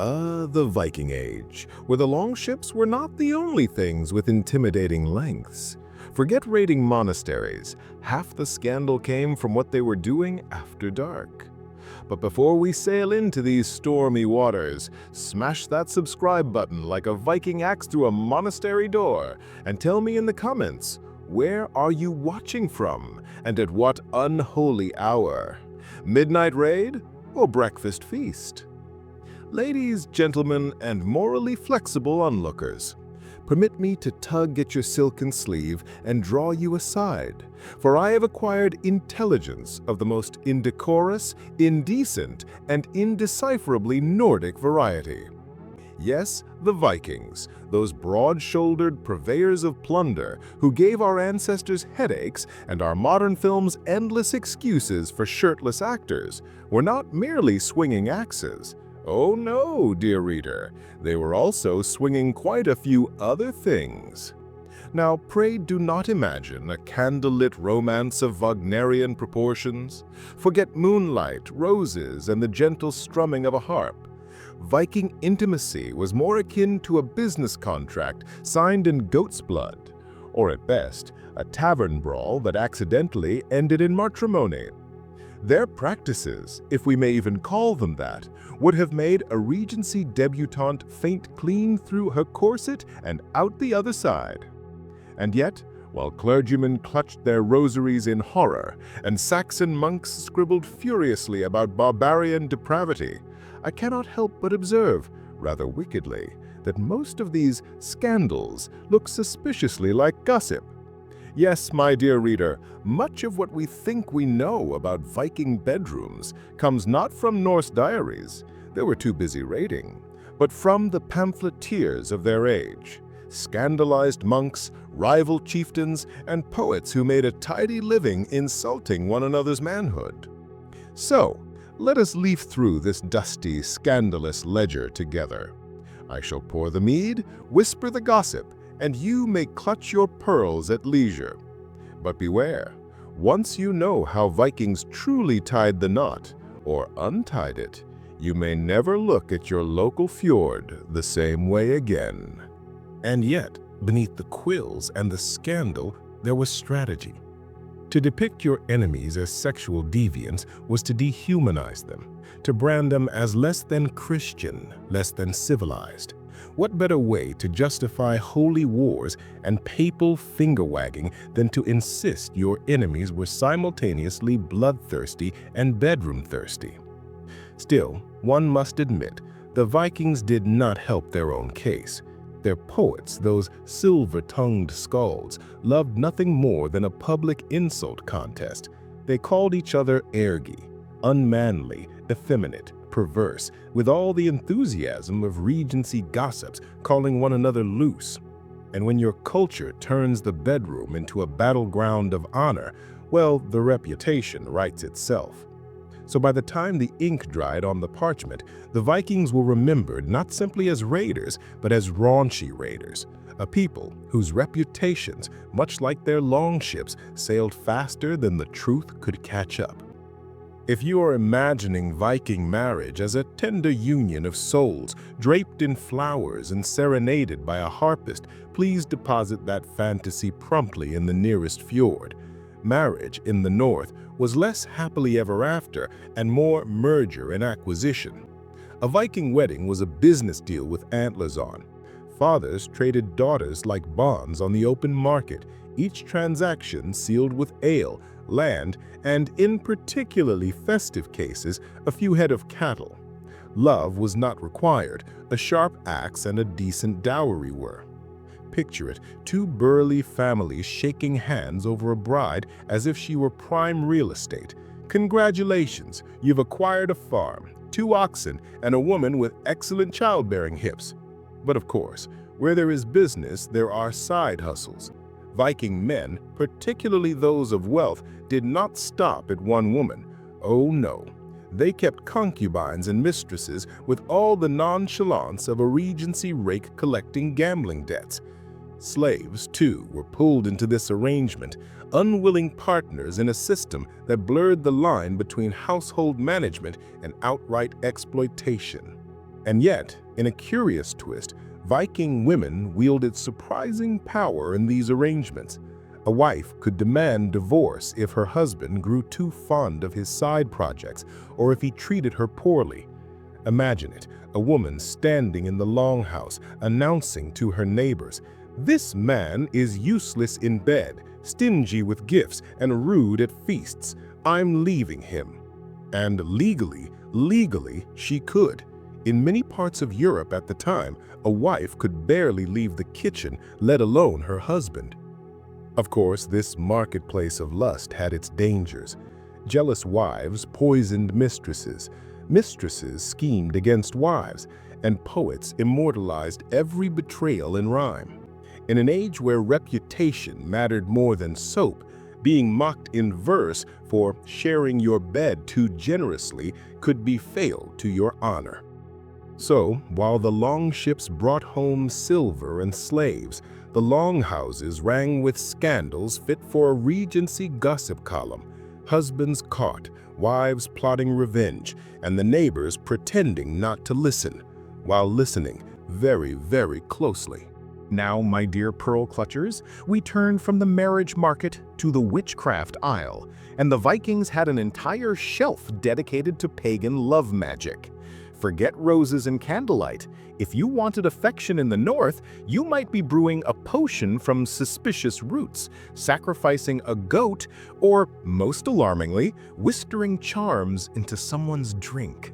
The Viking Age, where the longships were not the only things with intimidating lengths. Forget raiding monasteries, half the scandal came from what they were doing after dark. But before we sail into these stormy waters, smash that subscribe button like a Viking axe through a monastery door, and tell me in the comments, where are you watching from, and at what unholy hour? Midnight raid or breakfast feast? Ladies, gentlemen, and morally flexible onlookers, permit me to tug at your silken sleeve and draw you aside, for I have acquired intelligence of the most indecorous, indecent, and indecipherably Nordic variety. Yes, the Vikings, those broad-shouldered purveyors of plunder who gave our ancestors headaches and our modern films endless excuses for shirtless actors, were not merely swinging axes. Oh no, dear reader, they were also swinging quite a few other things. Now, pray do not imagine a candlelit romance of Wagnerian proportions. Forget moonlight, roses, and the gentle strumming of a harp. Viking intimacy was more akin to a business contract signed in goat's blood, or at best, a tavern brawl that accidentally ended in matrimony. Their practices, if we may even call them that, would have made a Regency debutante faint clean through her corset and out the other side. And yet, while clergymen clutched their rosaries in horror and Saxon monks scribbled furiously about barbarian depravity, I cannot help but observe, rather wickedly, that most of these scandals look suspiciously like gossip. Yes, my dear reader, much of what we think we know about Viking bedrooms comes not from Norse diaries, they were too busy raiding, but from the pamphleteers of their age, scandalized monks, rival chieftains, and poets who made a tidy living insulting one another's manhood. So, let us leaf through this dusty, scandalous ledger together. I shall pour the mead, whisper the gossip, and you may clutch your pearls at leisure. But beware, once you know how Vikings truly tied the knot, or untied it, you may never look at your local fjord the same way again. And yet, beneath the quills and the scandal, there was strategy. To depict your enemies as sexual deviants was to dehumanize them, to brand them as less than Christian, less than civilized. What better way to justify holy wars and papal finger-wagging than to insist your enemies were simultaneously bloodthirsty and bedroom-thirsty? Still, one must admit, the Vikings did not help their own case. Their poets, those silver-tongued skalds, loved nothing more than a public insult contest. They called each other ergi, unmanly, effeminate, perverse, with all the enthusiasm of Regency gossips calling one another loose. And when your culture turns the bedroom into a battleground of honor, well, the reputation writes itself. So by the time the ink dried on the parchment, the Vikings were remembered not simply as raiders, but as raunchy raiders, a people whose reputations, much like their longships, sailed faster than the truth could catch up. If you are imagining Viking marriage as a tender union of souls draped in flowers and serenaded by a harpist, please deposit that fantasy promptly in the nearest fjord. Marriage in the north was less happily ever after and more merger and acquisition. A Viking wedding was a business deal with antlers on. Fathers traded daughters like bonds on the open market, each transaction sealed with ale, land, and in particularly festive cases, a few head of cattle. Love was not required, a sharp axe and a decent dowry were. Picture it, two burly families shaking hands over a bride as if she were prime real estate. Congratulations, you've acquired a farm, 2 oxen, and a woman with excellent childbearing hips. But of course, where there is business, there are side hustles. Viking men, particularly those of wealth, did not stop at one woman. Oh no, they kept concubines and mistresses with all the nonchalance of a Regency rake collecting gambling debts. Slaves, too, were pulled into this arrangement, unwilling partners in a system that blurred the line between household management and outright exploitation. And yet, in a curious twist, Viking women wielded surprising power in these arrangements. A wife could demand divorce if her husband grew too fond of his side projects or if he treated her poorly. Imagine it, a woman standing in the longhouse announcing to her neighbors, "This man is useless in bed, stingy with gifts, and rude at feasts. I'm leaving him." And legally, she could. In many parts of Europe at the time, a wife could barely leave the kitchen, let alone her husband. Of course, this marketplace of lust had its dangers. Jealous wives poisoned mistresses, mistresses schemed against wives, and poets immortalized every betrayal in rhyme. In an age where reputation mattered more than soap, being mocked in verse for sharing your bed too generously could be fatal to your honor. So, while the longships brought home silver and slaves, the longhouses rang with scandals fit for a Regency gossip column. Husbands caught, wives plotting revenge, and the neighbors pretending not to listen, while listening very, very closely. Now, my dear pearl clutchers, we turn from the marriage market to the witchcraft aisle, and the Vikings had an entire shelf dedicated to pagan love magic. Forget roses and candlelight. If you wanted affection in the north, you might be brewing a potion from suspicious roots, sacrificing a goat, or, most alarmingly, whispering charms into someone's drink.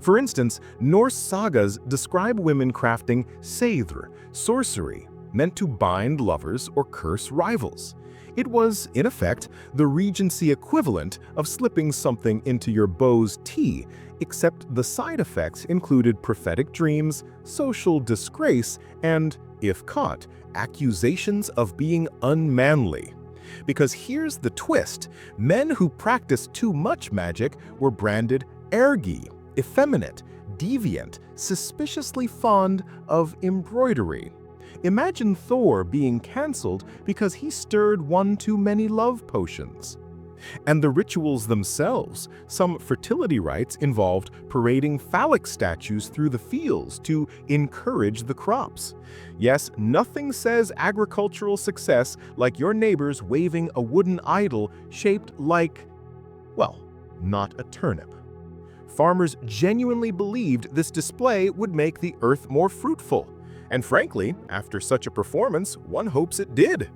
For instance, Norse sagas describe women crafting satire, sorcery, meant to bind lovers or curse rivals. It was, in effect, the Regency equivalent of slipping something into your beau's tea, except the side effects included prophetic dreams, social disgrace, and, if caught, accusations of being unmanly. Because here's the twist, men who practiced too much magic were branded ergi, effeminate, deviant, suspiciously fond of embroidery. Imagine Thor being cancelled because he stirred one too many love potions. And the rituals themselves, some fertility rites involved parading phallic statues through the fields to encourage the crops. Yes, nothing says agricultural success like your neighbors waving a wooden idol shaped like, well, not a turnip. Farmers genuinely believed this display would make the earth more fruitful. And frankly, after such a performance, one hopes it did.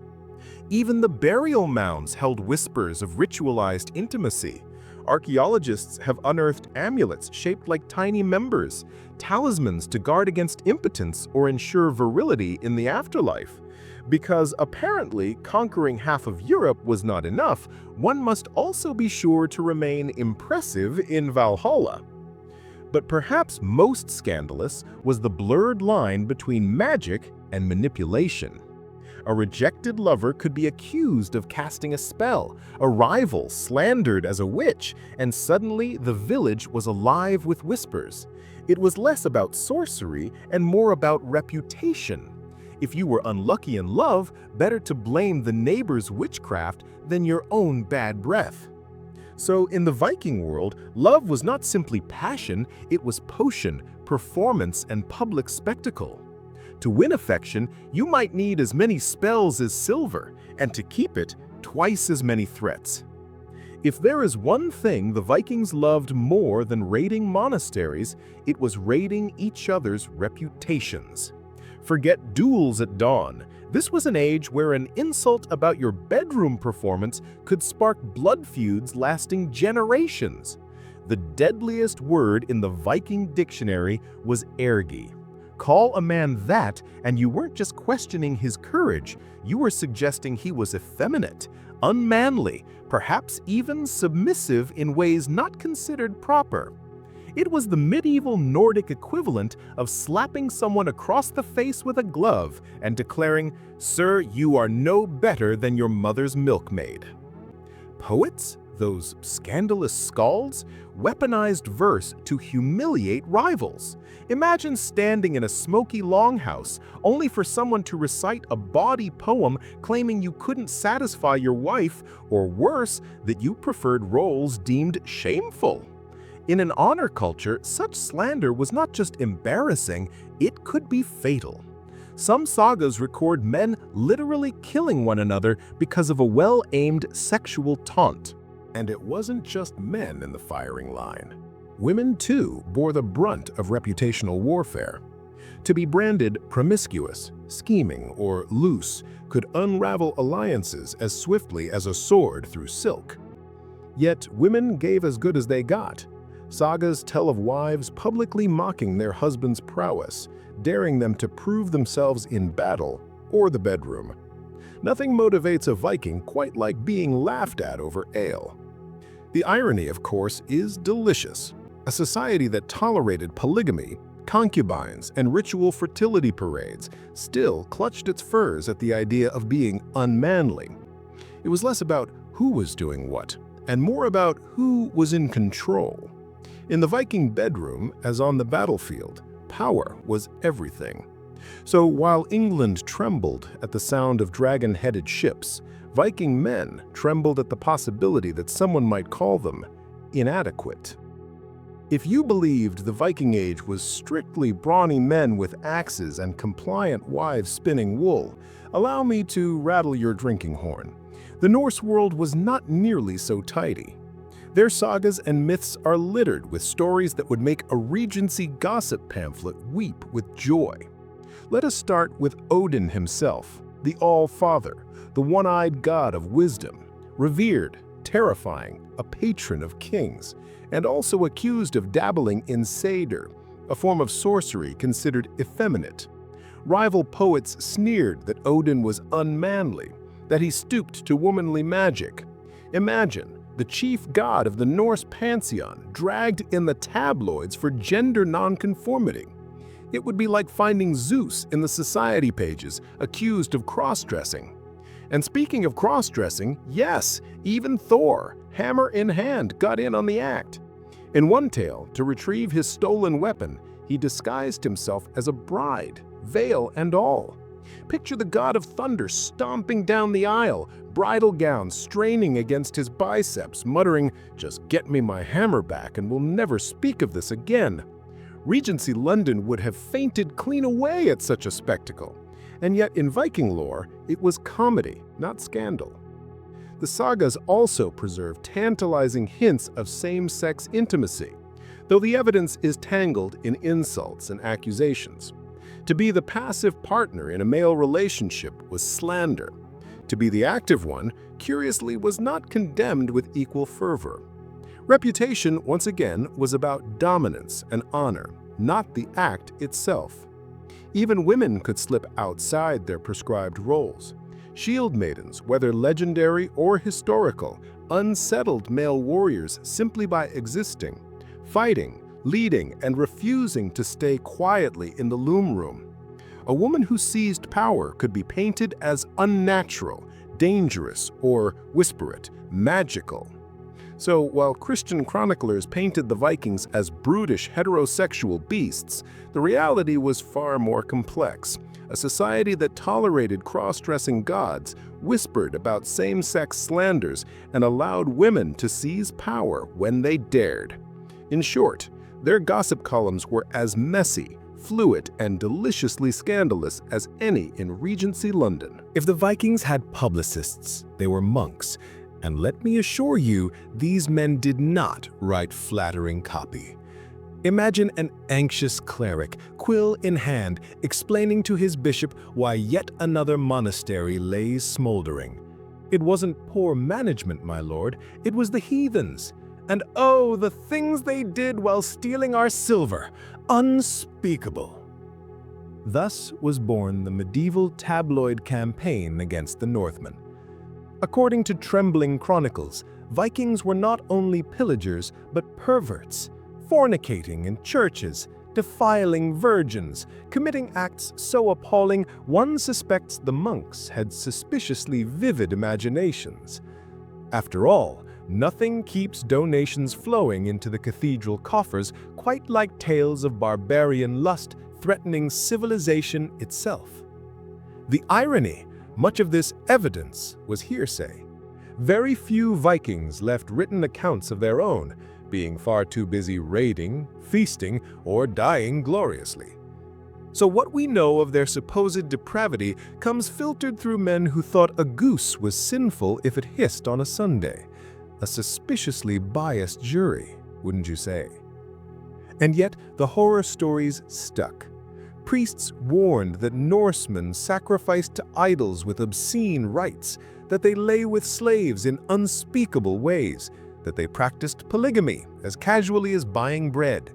Even the burial mounds held whispers of ritualized intimacy. Archaeologists have unearthed amulets shaped like tiny members, talismans to guard against impotence or ensure virility in the afterlife. Because apparently conquering half of Europe was not enough, one must also be sure to remain impressive in Valhalla. But perhaps most scandalous was the blurred line between magic and manipulation. A rejected lover could be accused of casting a spell, a rival slandered as a witch, and suddenly the village was alive with whispers. It was less about sorcery and more about reputation. If you were unlucky in love, better to blame the neighbor's witchcraft than your own bad breath. So in the Viking world, love was not simply passion, it was potion, performance, and public spectacle. To win affection, you might need as many spells as silver, and to keep it, twice as many threats. If there is one thing the Vikings loved more than raiding monasteries, it was raiding each other's reputations. Forget duels at dawn. This was an age where an insult about your bedroom performance could spark blood feuds lasting generations. The deadliest word in the Viking dictionary was ergi. Call a man that, and you weren't just questioning his courage, you were suggesting he was effeminate, unmanly, perhaps even submissive in ways not considered proper. It was the medieval Nordic equivalent of slapping someone across the face with a glove and declaring, "Sir, you are no better than your mother's milkmaid." Poets, those scandalous skalds, weaponized verse to humiliate rivals. Imagine standing in a smoky longhouse, only for someone to recite a bawdy poem claiming you couldn't satisfy your wife, or worse, that you preferred roles deemed shameful. In an honor culture, such slander was not just embarrassing, it could be fatal. Some sagas record men literally killing one another because of a well-aimed sexual taunt. And it wasn't just men in the firing line. Women, too, bore the brunt of reputational warfare. To be branded promiscuous, scheming, or loose could unravel alliances as swiftly as a sword through silk. Yet women gave as good as they got. Sagas tell of wives publicly mocking their husbands' prowess, daring them to prove themselves in battle or the bedroom. Nothing motivates a Viking quite like being laughed at over ale. The irony, of course, is delicious. A society that tolerated polygamy, concubines, and ritual fertility parades still clutched its furs at the idea of being unmanly. It was less about who was doing what, and more about who was in control. In the Viking bedroom, as on the battlefield, power was everything. So while England trembled at the sound of dragon-headed ships, Viking men trembled at the possibility that someone might call them inadequate. If you believed the Viking Age was strictly brawny men with axes and compliant wives spinning wool, allow me to rattle your drinking horn. The Norse world was not nearly so tidy. Their sagas and myths are littered with stories that would make a Regency gossip pamphlet weep with joy. Let us start with Odin himself, the All-Father, the one-eyed god of wisdom, revered, terrifying, a patron of kings, and also accused of dabbling in satire, a form of sorcery considered effeminate. Rival poets sneered that Odin was unmanly, that he stooped to womanly magic. Imagine the chief god of the Norse pantheon dragged in the tabloids for gender nonconformity. It would be like finding Zeus in the society pages, accused of cross-dressing. And speaking of cross-dressing, yes, even Thor, hammer in hand, got in on the act. In one tale, to retrieve his stolen weapon, he disguised himself as a bride, veil and all. Picture the god of thunder stomping down the aisle, bridal gown straining against his biceps, muttering, "Just get me my hammer back and we'll never speak of this again." Regency London would have fainted clean away at such a spectacle. And yet in Viking lore, it was comedy, not scandal. The sagas also preserve tantalizing hints of same-sex intimacy, though the evidence is tangled in insults and accusations. To be the passive partner in a male relationship was slander. To be the active one, curiously, was not condemned with equal fervor. Reputation, once again, was about dominance and honor, not the act itself. Even women could slip outside their prescribed roles. Shield maidens, whether legendary or historical, unsettled male warriors simply by existing, fighting, leading, and refusing to stay quietly in the loom room. A woman who seized power could be painted as unnatural, dangerous, or, whisper it, magical. So while Christian chroniclers painted the Vikings as brutish heterosexual beasts, the reality was far more complex. A society that tolerated cross-dressing gods, whispered about same-sex slanders, and allowed women to seize power when they dared. In short, their gossip columns were as messy, fluid, and deliciously scandalous as any in Regency London. If the Vikings had publicists, they were monks. And let me assure you, these men did not write flattering copy. Imagine an anxious cleric, quill in hand, explaining to his bishop why yet another monastery lays smoldering. It wasn't poor management, my lord, it was the heathens. And oh, the things they did while stealing our silver! Unspeakable! Thus was born the medieval tabloid campaign against the Northmen. According to trembling chronicles, Vikings were not only pillagers, but perverts, fornicating in churches, defiling virgins, committing acts so appalling one suspects the monks had suspiciously vivid imaginations. After all, nothing keeps donations flowing into the cathedral coffers quite like tales of barbarian lust threatening civilization itself. The irony, much of this evidence was hearsay. Very few Vikings left written accounts of their own, being far too busy raiding, feasting, or dying gloriously. So what we know of their supposed depravity comes filtered through men who thought a goose was sinful if it hissed on a Sunday. A suspiciously biased jury, wouldn't you say? And yet, the horror stories stuck. Priests warned that Norsemen sacrificed to idols with obscene rites, that they lay with slaves in unspeakable ways, that they practiced polygamy as casually as buying bread.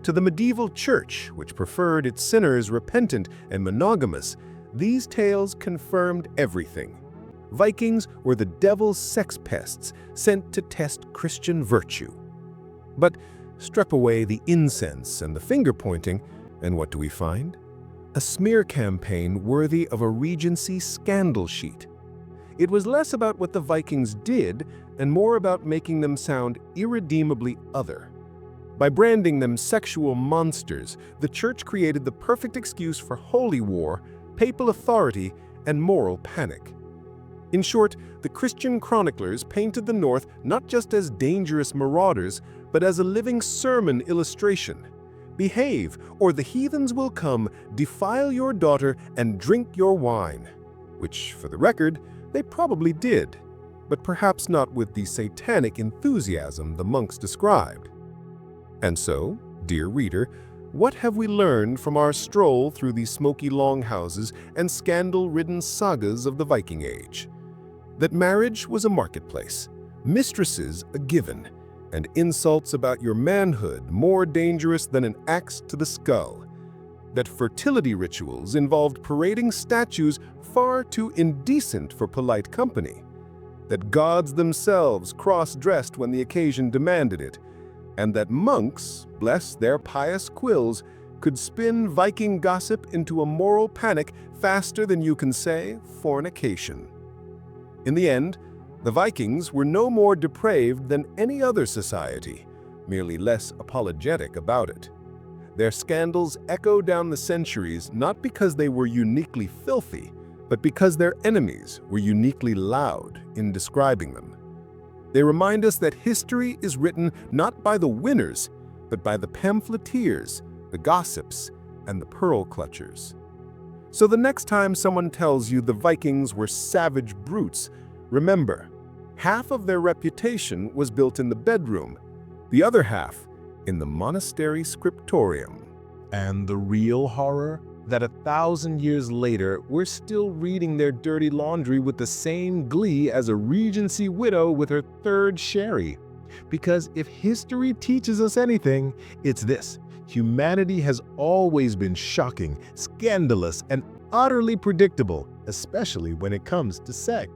To the medieval church, which preferred its sinners repentant and monogamous, these tales confirmed everything. Vikings were the devil's sex pests sent to test Christian virtue. But strip away the incense and the finger-pointing, and what do we find? A smear campaign worthy of a Regency scandal sheet. It was less about what the Vikings did and more about making them sound irredeemably other. By branding them sexual monsters, the church created the perfect excuse for holy war, papal authority, and moral panic. In short, the Christian chroniclers painted the North not just as dangerous marauders, but as a living sermon illustration. Behave, or the heathens will come, defile your daughter, and drink your wine. Which, for the record, they probably did, but perhaps not with the satanic enthusiasm the monks described. And so, dear reader, what have we learned from our stroll through the smoky longhouses and scandal-ridden sagas of the Viking Age? That marriage was a marketplace, mistresses a given, and insults about your manhood more dangerous than an axe to the skull. That fertility rituals involved parading statues far too indecent for polite company. That gods themselves cross-dressed when the occasion demanded it, and that monks, bless their pious quills, could spin Viking gossip into a moral panic faster than you can say fornication. In the end, the Vikings were no more depraved than any other society, merely less apologetic about it. Their scandals echo down the centuries not because they were uniquely filthy, but because their enemies were uniquely loud in describing them. They remind us that history is written not by the winners, but by the pamphleteers, the gossips, and the pearl clutchers. So the next time someone tells you the Vikings were savage brutes, remember, half of their reputation was built in the bedroom, the other half in the monastery scriptorium. And the real horror? That 1,000 years later, we're still reading their dirty laundry with the same glee as a Regency widow with her third sherry. Because if history teaches us anything, it's this: humanity has always been shocking, scandalous, and utterly predictable, especially when it comes to sex.